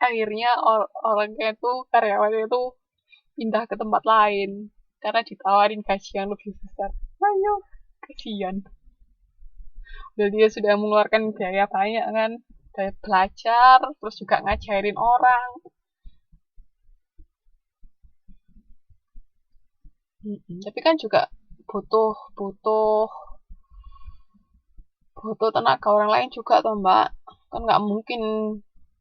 akhirnya orangnya itu karyawannya itu pindah ke tempat lain karena ditawarin gaji yang lebih besar. Ayo, kasihan. Udah dia sudah mengeluarkan biaya banyak kan, biaya belajar, terus juga ngajarin orang. Tapi kan juga butuh butuh butuh tenaga orang lain juga toh Mbak. Kan nggak mungkin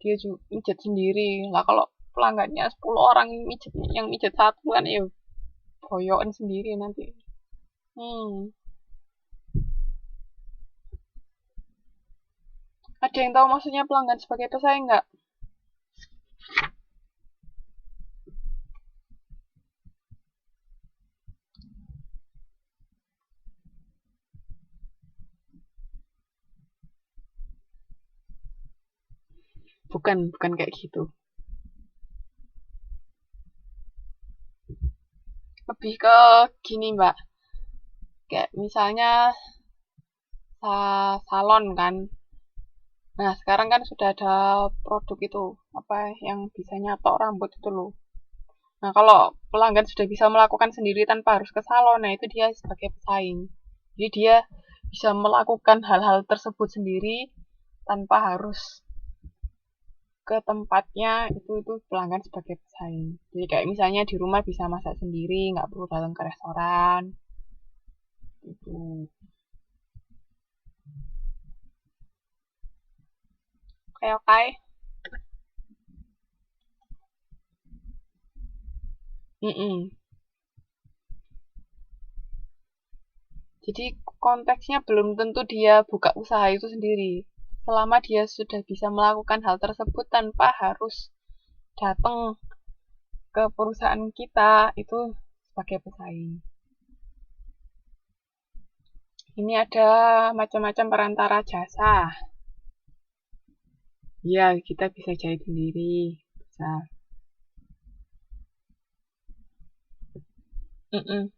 dia juga mijet sendiri. Lah kalau pelanggannya 10 orang yang mijet satu kan ya boyokan sendiri nanti. Hmm. Ada yang tahu maksudnya pelanggan sebagai pesaing nggak? Bukan kayak gitu. Lebih ke gini Mbak, kayak misalnya salon kan. Nah, sekarang kan sudah ada produk itu, apa yang bisa nyatok rambut itu loh. Nah, kalau pelanggan sudah bisa melakukan sendiri tanpa harus ke salon, nah itu dia sebagai pesaing. Jadi dia bisa melakukan hal-hal tersebut sendiri tanpa harus ke tempatnya, itu pelanggan sebagai pesaing. Jadi kayak misalnya di rumah bisa masak sendiri, nggak perlu datang ke restoran. Itu. Kayak oke. Mm-mm. Jadi konteksnya belum tentu dia buka usaha itu sendiri. Selama dia sudah bisa melakukan hal tersebut tanpa harus datang ke perusahaan kita, itu sebagai pesaing. Ini ada macam-macam perantara jasa. Ya, kita bisa jahit sendiri. Bisa. Mm-mm.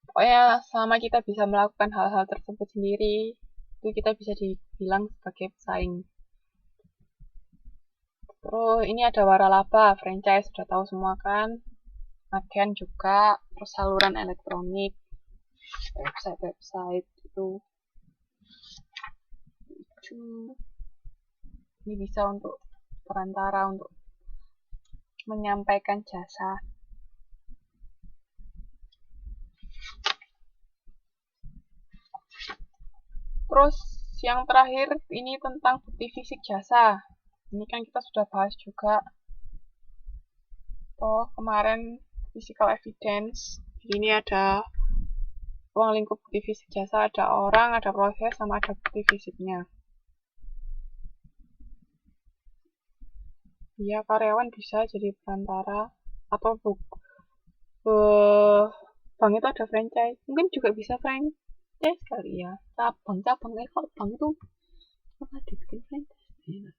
Pokoknya selama kita bisa melakukan hal-hal tersebut sendiri, itu kita bisa dibilang sebagai pesaing. Terus ini ada waralaba, franchise sudah tahu semua kan. Agen juga, terus saluran elektronik, website itu. Ini bisa untuk perantara untuk menyampaikan jasa. Terus yang terakhir ini tentang bukti fisik jasa. Ini kan kita sudah bahas juga. Oh, kemarin physical evidence. Ini ada ruang lingkup bukti fisik jasa, ada orang, ada proses, sama ada bukti fisiknya. Ya, karyawan bisa jadi perantara atau bank itu ada franchise. Mungkin juga bisa franchise kali ya. Cabang-cabang kalau bank itu apa dibikin franchise?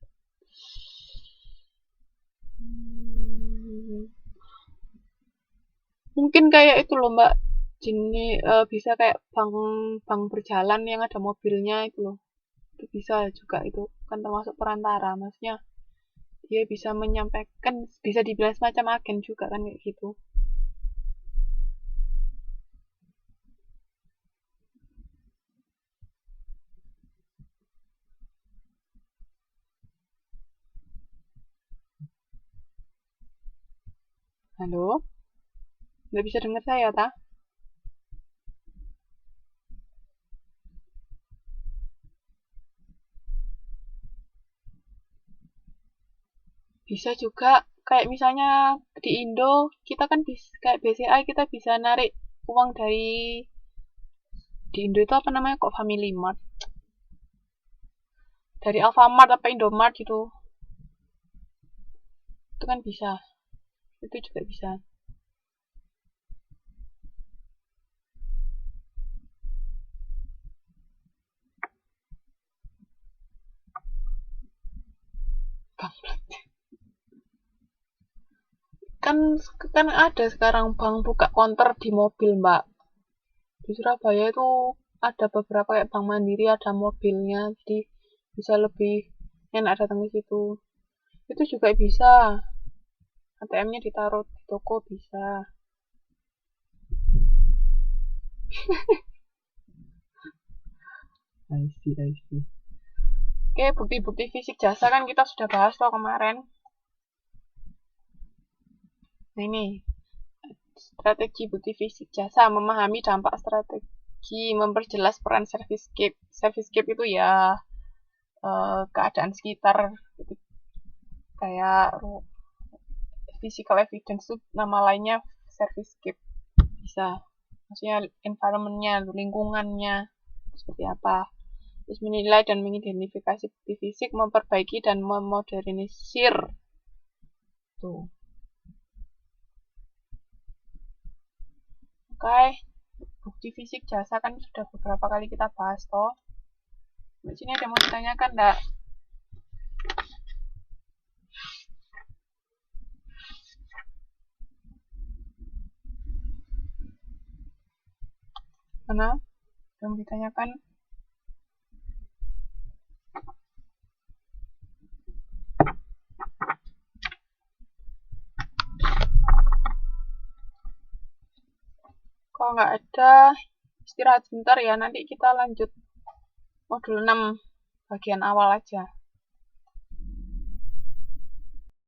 Mungkin kayak itu loh Mbak. Bisa kayak bank berjalan yang ada mobilnya itu loh. Itu bisa juga itu kan termasuk perantara. Maksudnya dia bisa menyampaikan, bisa dibilang semacam agen juga kan kayak gitu. Halo? Nggak bisa dengar saya, ta? Bisa juga kayak misalnya di Indo, kita kan bisa kayak BCA kita bisa narik uang dari di Indo itu apa namanya kok Family Mart. Dari Alfamart apa Indomart gitu. Itu kan bisa. Itu juga bisa. Kan kan ada sekarang bank buka konter di mobil, Mbak. Di Surabaya itu ada beberapa kayak Bank Mandiri ada mobilnya, jadi bisa lebih enak datang ke situ. Itu juga bisa. ATM-nya ditaruh di toko bisa. I see, I see. Oke, bukti-bukti fisik jasa kan kita sudah bahas loh kemarin. Nah ini, strategi bukti fisik jasa, memahami dampak strategi, memperjelas peran servicescape. Servicescape itu ya keadaan sekitar, kayak physical evidence itu nama lainnya servicescape. Bisa, maksudnya environment-nya, lingkungannya, seperti apa. Terus menilai dan mengidentifikasi bukti fisik, memperbaiki dan memodernisir. Tuh. Oke, bukti fisik jasa kan sudah beberapa kali kita bahas toh. Di sini ada mau ditanyakan enggak? Mana? Belum ditanyakan. Kalau nggak ada, istirahat sebentar ya. Nanti kita lanjut modul 6 bagian awal aja.